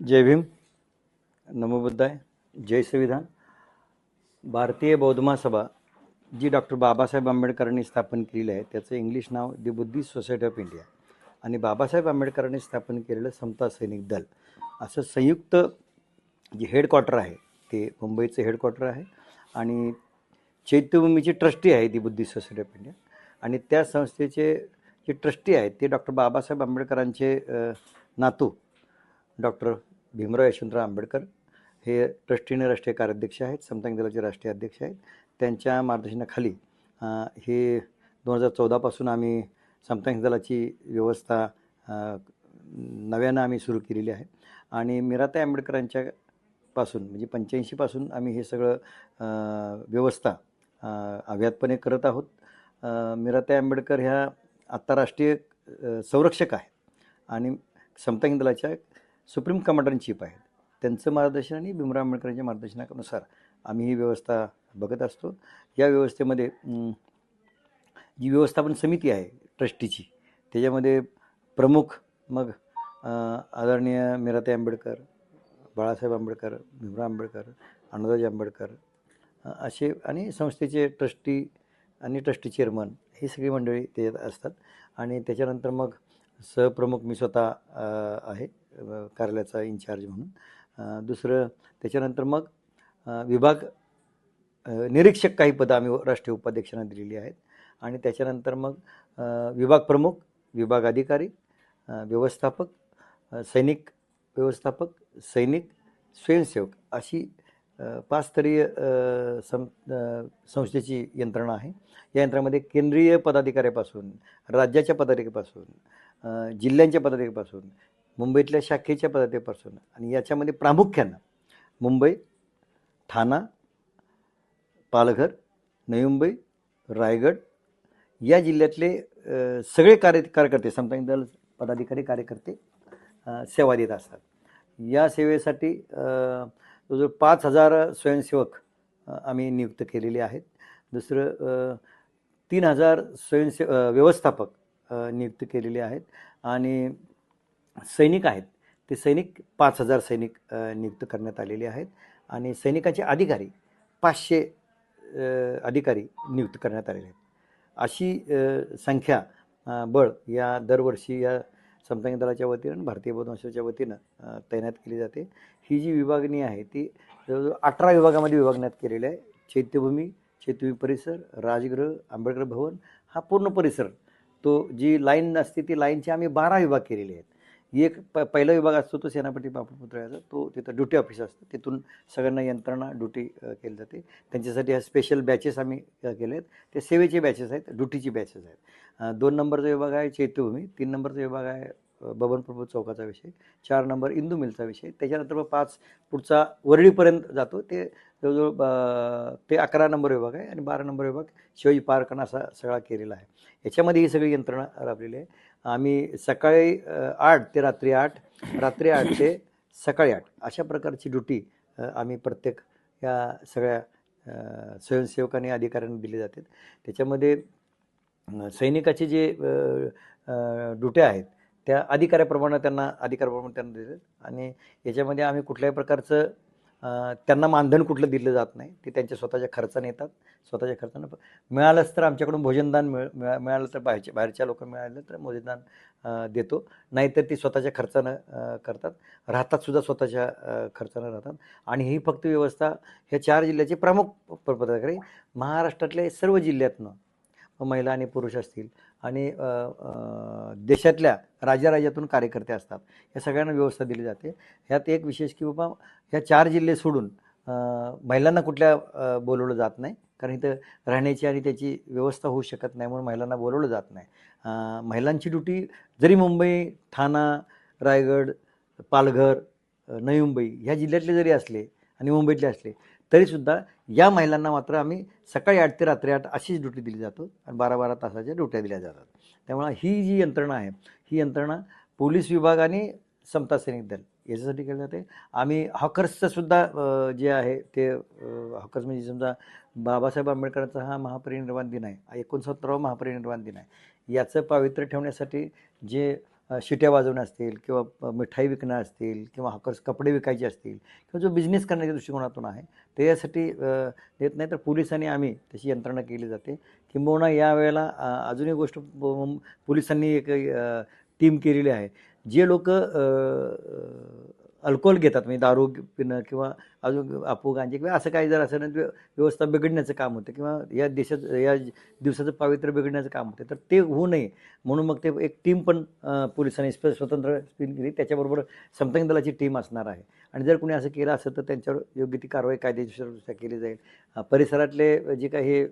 जय भीम, नमो बुद्धाय, जय संविधान. भारतीय बौद्ध महासभा जी डॉक्टर बाबासाहेब आंबेडकरांनी स्थापन केलेली आहे त्याचं English now the Buddhist society of India आणि बाबासाहेब आंबेडकरांनी स्थापन केलेलं समता सैनिक दल असं संयुक्त जे हेडक्वार्टर आहे ते मुंबईचं हेडक्वार्टर आहे आणि चैत्यभूमीची ट्रस्टी आहे दी बुद्धिस्ट सोसायटी ऑफ इंडिया आणि त्या संस्थेचे जे ट्रस्टी आहेत ते डॉक्टर बाबासाहेब आंबेडकरांचे नातू डॉक्टर भीमराव यशवंतराव आंबेडकर हे ट्रस्टीने राष्ट्रीय कार्याध्यक्ष आहेत, समता दलाचे राष्ट्रीय अध्यक्ष आहेत. त्यांच्या मार्गदर्शनाखाली हे 2014पासून आम्ही समता दलाची व्यवस्था नव्यानं आम्ही सुरू केलेली आहे आणि मीराताई आंबेडकरांच्या पासून म्हणजे 85पासून आम्ही हे सगळं व्यवस्था अव्याहतपणे करत आहोत. मीराताई आंबेडकर ह्या आत्ता राष्ट्रीय संरक्षक आहेत आणि समता दलाच्या सुप्रीम कमांडर इन चीफ आहेत. त्यांचं मार्गदर्शन आणि भीमराव आंबेडकरांच्या मार्गदर्शनानुसार आम्ही ही व्यवस्था बघत असतो. या व्यवस्थेमध्ये जी व्यवस्थापन समिती आहे ट्रस्टीची त्याच्यामध्ये प्रमुख मग आदरणीय मीराताई आंबेडकर, बाळासाहेब आंबेडकर, भीमराव आंबेडकर, अण्णादाजी आंबेडकर असे आणि संस्थेचे ट्रस्टी आणि ट्रस्टी चेअरमन ही सगळी मंडळी त्याच्यात असतात. आणि त्याच्यानंतर मग सहप्रमुख मी स्वतः आहे कार्यालयाचा इन्चार्ज म्हणून. दुसरं त्याच्यानंतर मग विभाग निरीक्षक काही पदं आम्ही राष्ट्रीय उपाध्यक्षांना दिलेली आहेत आणि त्याच्यानंतर मग विभाग प्रमुख, विभाग अधिकारी, व्यवस्थापक, सैनिक व्यवस्थापक, सैनिक, स्वयंसेवक अशी 5 स्तरीय संस्थेची यंत्रणा आहे. या यंत्रणामध्ये केंद्रीय पदाधिकाऱ्यापासून, राज्याच्या पदाधिकाऱ्यापासून, जिल्ह्यांच्या पदाधिकाऱ्यापासून, मुंबईतल्या शाखेच्या पदाधिकाऱ्यापासून आणि याच्यामध्ये प्रामुख्यानं मुंबई, ठाणा, पालघर, नवी मुंबई, रायगड या जिल्ह्यातले सगळे कार्यकर्ते समता दल पदाधिकारी कार्यकर्ते सेवा देत असतात. या सेवेसाठी जवळजवळ 5000 स्वयंसेवक आम्ही नियुक्त केलेले आहेत. दुसरं 3000 व्यवस्थापक नियुक्त केलेले आहेत आणि सैनिक आहेत ते सैनिक 5000 सैनिक नियुक्त करण्यात आलेले आहेत आणि सैनिकांचे अधिकारी 500 अधिकारी नियुक्त करण्यात आलेले आहेत. अशी संख्या बळ या दरवर्षी या समता दलाच्या वतीनं आणि भारतीय बौद्ध महासभेच्या वतीनं तैनात केली जाते. ही जी विभागणी आहे ती जवळजवळ 18 विभागामध्ये विभागण्यात केलेली आहे. चैत्यभूमी परिसर, राजगृह, आंबेडकर भवन हा पूर्ण परिसर तो जी लाईन असते ती लाईनचे आम्ही 12 विभाग केलेले आहेत. एक पहिला विभाग असतो तो सेनापती बापू पुतळ्याचा, तो तिथं ड्युटी ऑफिस असतं, तिथून सगळ्यांना यंत्रणा ड्युटी केली जाते. त्यांच्यासाठी ह्या स्पेशल बॅचेस आम्ही केले आहेत. ते सेवेचे बॅचेस आहेत, ड्युटीची बॅचेस आहेत. 2 नंबरचा विभाग आहे चैत्यभूमी, 3 नंबरचा विभाग आहे बबन प्रभू चौकाचा विषय, 4 नंबर इंदू मिलचा विषय, त्याच्यानंतर मग 5 पुढचा वरळीपर्यंत जातो ते जवळजवळ ते 11 नंबर विभाग आहे आणि 12 नंबर विभाग शिवाजी पार्कनं असा सगळा केलेला आहे. याच्यामध्ये ही सगळी यंत्रणा राबलेली आहे. आम्ही सकाळी 8 ते रात्री 8, रात्री 8 ते सकाळी 8 अशा प्रकारची ड्युटी आम्ही प्रत्येक या सगळ्या स्वयंसेवकांनी अधिकाऱ्यांना दिली जाते. त्याच्यामध्ये सैनिकाचे जे ड्युट्या आहेत त्या अधिकाऱ्याप्रमाणे त्यांना देतात आणि याच्यामध्ये आम्ही कुठल्याही प्रकारचं त्यांना मानधन कुठलं दिलं जात नाही. ते त्यांच्या स्वतःच्या खर्चाने येतात, स्वतःच्या खर्चानं. मिळालंच तर आमच्याकडून भोजनदान मिळालं तर बाहेरच्या लोक मिळालं तर भोजनदान देतो, नाहीतर ती स्वतःच्या खर्चानं करतात, राहतात सुद्धा स्वतःच्या खर्चानं राहतात. आणि ही फक्त व्यवस्था ह्या 4 जिल्ह्याचे प्रमुख पदाधिकारी महाराष्ट्रातल्या सर्व जिल्ह्यातनं महिला आणि पुरुष असतील आणि देशातल्या राज्यातून कार्यकर्ते असतात, या सगळ्यांना व्यवस्था दिली जाते. ह्यात एक विशेष की बाबा ह्या 4 जिल्हे सोडून महिलांना कुठल्या बोलवलं जात नाही, कारण इथं राहण्याची आणि त्याची व्यवस्था होऊ शकत नाही म्हणून महिलांना बोलवलं जात नाही. महिलांची ड्युटी जरी मुंबई, ठाणा, रायगड, पालघर, नवी मुंबई ह्या जिल्ह्यातले जरी असले आणि मुंबईतले असले तरीसुद्धा या महिलांना मात्र आम्ही सकाळी 8 ते रात्री 8 अशीच ड्युटी दिली जातो आणि 12-12 तासाच्या ड्युट्या दिल्या जातात. त्यामुळे ही जी यंत्रणा आहे ही यंत्रणा पोलीस विभाग आणि समता सैनिक दल याच्यासाठी केली जाते. आम्ही हॉकर्सचं सुद्धा जे आहे ते हॉकर्स म्हणजे समजा बाबासाहेब आंबेडकरांचा हा महापरिनिर्वाण दिन आहे, 69वा महापरिनिर्वाण दिन आहे, याचं पावित्र्य ठेवण्यासाठी जे शिट्या वाजवणं असतील किंवा मिठाई विकणं असतील किंवा हॉकर्स कपडे विकायचे असतील किंवा जो बिझनेस करण्याच्या दृष्टिकोनातून आहे ते यासाठी देत नाही. तर पोलिसांनी आम्ही तशी यंत्रणा केली जाते. किंबहुना यावेळेला अजूनही गोष्ट पोलिसांनी एक टीम केलेली आहे. जे लोक अल्कोहोल घेतात म्हणजे दारू पिणं किंवा अजून अफू गांजे किंवा असं काही जर असं व्यवस्था बिघडण्याचं काम होतं किंवा या या दिवसाचं पावित्र्य बिघडण्याचं काम होतं तर ते होऊ नये म्हणून मग ते एक टीम पण पोलिसांनी स्वतंत्र स्पिन केली. त्याच्याबरोबर समर्थन दलाची टीम असणार आहे आणि जर कोणी असं केलं असेल तर त्यांच्यावर योग्य ती कारवाई कायदेशीरदृष्ट्या केली जाईल. परिसरातले जे काही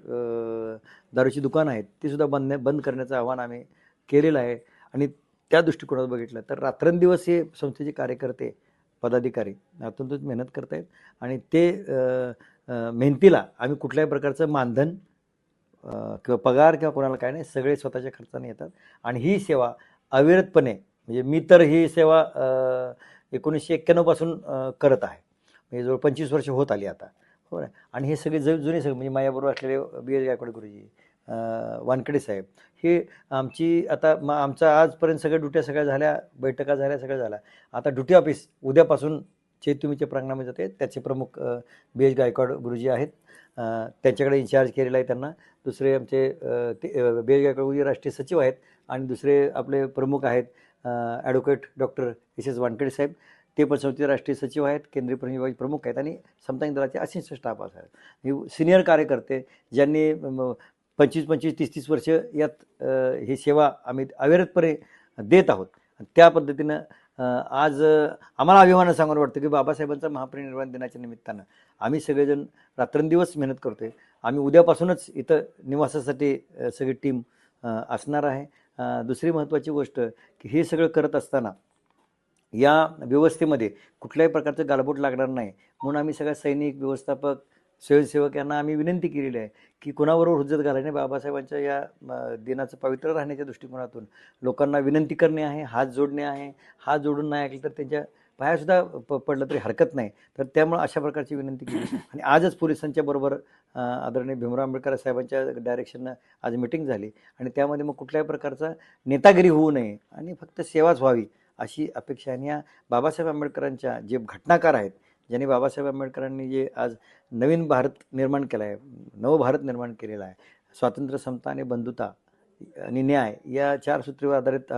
दारूची दुकानं आहेत ती सुद्धा बंद करण्याचं आव्हान आम्ही केलेलं आहे. आणि त्या दृष्टिकोनात बघितलं तर रात्रंदिवस हे संस्थेचे कार्यकर्ते पदाधिकारी अत्यंत मेहनत करत आहेत आणि ते मेहनतीला आम्ही कुठल्याही प्रकारचं मानधन किंवा पगार किंवा कोणाला काय नाही, सगळे स्वतःच्या खर्चाने येतात आणि ही सेवा अविरतपणे म्हणजे मी तर ही सेवा 1991 पासून करत आहे. म्हणजे जवळ 25 वर्ष होत आली आता. हो ना. आणि हे सगळे जुने सगळे म्हणजे माझ्याबरोबर असलेले BH गायकवाड गुरुजी, वानखेडे साहेब, हे आमची आता आमचा आजपर्यंत सगळ्या ड्युट्या सगळ्या झाल्या, बैठका झाल्या, सगळ्या झाल्या. आता ड्युटी ऑफिस उद्यापासून चैतुमीच्या प्रांगणामध्ये जाते. त्याचे प्रमुख BH गायकवाड गुरुजी आहेत. त्यांच्याकडे इन्चार्ज केलेला आहे त्यांना. दुसरे आमचे BH गायकवाड गुरुजी राष्ट्रीय सचिव आहेत आणि दुसरे आपले प्रमुख आहेत ॲडव्होकेट डॉक्टर SS वानखेडे साहेब, ते पण संस्थेचे राष्ट्रीय सचिव आहेत, केंद्रीय विभाग प्रमुख आहेत आणि समता दलाचे असिस्टंट स्टाफ आहेत. सिनियर कार्यकर्ते ज्यांनी 25-25, 30-30 वर्ष यात ही सेवा आम्ही अविरतपणे देत आहोत. त्या पद्धतीनं आज आम्हाला अभिमानानं सांगायला वाटतं की बाबासाहेबांचा महापरिनिर्वाण दिनाच्या निमित्तानं आम्ही सगळेजण रात्रंदिवस मेहनत करतो आहे. आम्ही उद्यापासूनच इथं निवासासाठी सगळी टीम असणार आहे. दुसरी महत्त्वाची गोष्ट की हे सगळं करत असताना या व्यवस्थेमध्ये कुठल्याही प्रकारचं गालबोट लागणार नाही म्हणून आम्ही सगळ्या सैनिक, व्यवस्थापक, स्वयंसेवक यांना आम्ही विनंती केलेली आहे की कुणाबरोबर हुज्जत घालणे, बाबासाहेबांच्या या दिनाचं पवित्र राहण्याच्या दृष्टिकोनातून लोकांना विनंती करणे आहे, हात जोडणे आहे. हात जोडून नाही ऐकलं तर त्यांच्या पायासुद्धा पडलं तरी हरकत नाही. तर त्यामुळे अशा प्रकारची विनंती केली आणि आजच पोलिसांच्या बरोबर आदरणीय भीमराव आंबेडकर साहेबांच्या डायरेक्शननं आज मिटिंग झाली आणि त्यामध्ये मग कुठल्याही प्रकारचा नेतागिरी होऊ नये आणि फक्त सेवाच व्हावी अशी अपेक्षा. आणि या बाबासाहेब आंबेडकरांच्या जे घटनाकार आहेत, ज्यांनी बाबासाहेब आंबेडकरांनी जे आज नवीन भारत निर्माण केला आहे, नवभारत निर्माण केलेला आहे, स्वातंत्र्य, समता आणि बंधुता आणि न्याय या 4 सूत्रीवर आधारित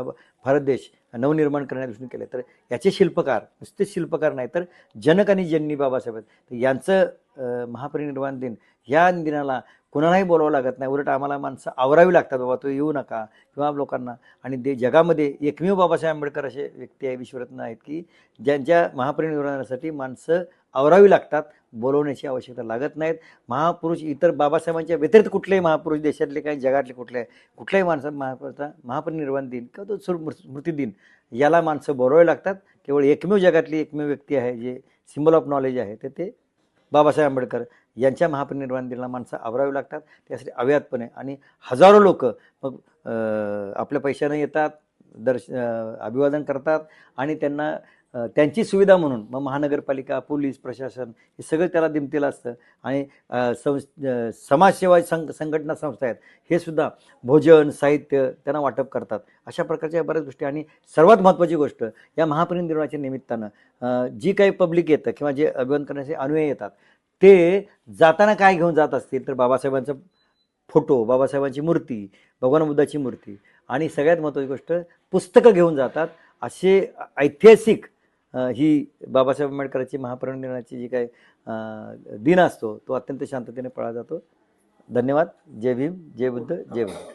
भारत देश नवनिर्माण करण्याच्या दृष्टीने केलं. तर याचे शिल्पकार नुसतेच शिल्पकार नाही तर जनक आणि जननी बाबासाहेब तर यांचं महापरिनिर्वाण दिन या दिनाला कोणालाही बोलावं लागत नाही. उलट आम्हाला माणसं आवरावी लागतात, बाबा तो येऊ नका किंवा लोकांना. आणि जगामध्ये एकमेव बाबासाहेब आंबेडकर असे व्यक्ती आहे, विश्वरत्न आहेत की ज्यांच्या महापरिनिर्वाणासाठी माणसं आवरावी लागतात, बोलवण्याची आवश्यकता लागत नाहीत. महापुरुष इतर बाबासाहेबांच्या व्यतिरिक्त कुठलेही महापुरुष देशातले काही जगातले कुठल्याही माणसं महापरिनिर्वाण दिन किंवा तो स्मृती दिन याला माणसं बोलवावी लागतात. केवळ एकमेव जगातली एकमेव व्यक्ती आहे जे सिम्बल ऑफ नॉलेज आहे ते बाबासाहेब आंबेडकर यांच्या महापरिनिर्वाण दिनाला माणसं आवरावी लागतात. त्यासाठी अव्याहतपणे आणि हजारो लोक मग आपल्या पैशाने येतात, अभिवादन करतात आणि त्यांना त्यांची सुविधा म्हणून मग महानगरपालिका, पोलीस प्रशासन हे सगळं त्याला दिमतीला असतं. आणि समाजसेवा संघटना संस्था आहेत हे सुद्धा भोजन, साहित्य त्यांना वाटप करतात. अशा प्रकारच्या बऱ्याच गोष्टी. आणि सर्वात महत्त्वाची गोष्ट या महापरिनिर्वाणाच्या निमित्तानं जी काही पब्लिक येतं किंवा जे अभिवादन करण्याचे अनुयायी येतात ते जाताना काय घेऊन जात असतील तर बाबासाहेबांचा फोटो, बाबासाहेबांची मूर्ती, भगवान बुद्धाची मूर्ती आणि सगळ्यात महत्त्वाची गोष्ट पुस्तकं घेऊन जातात. असे ऐतिहासिक ही बाबासाहेब आंबेडकरांची महापरिनिर्वाणाची जी काही दिन असतो तो अत्यंत शांततेने पाळला जातो. धन्यवाद. जय भीम, जय बुद्ध, जय भारत.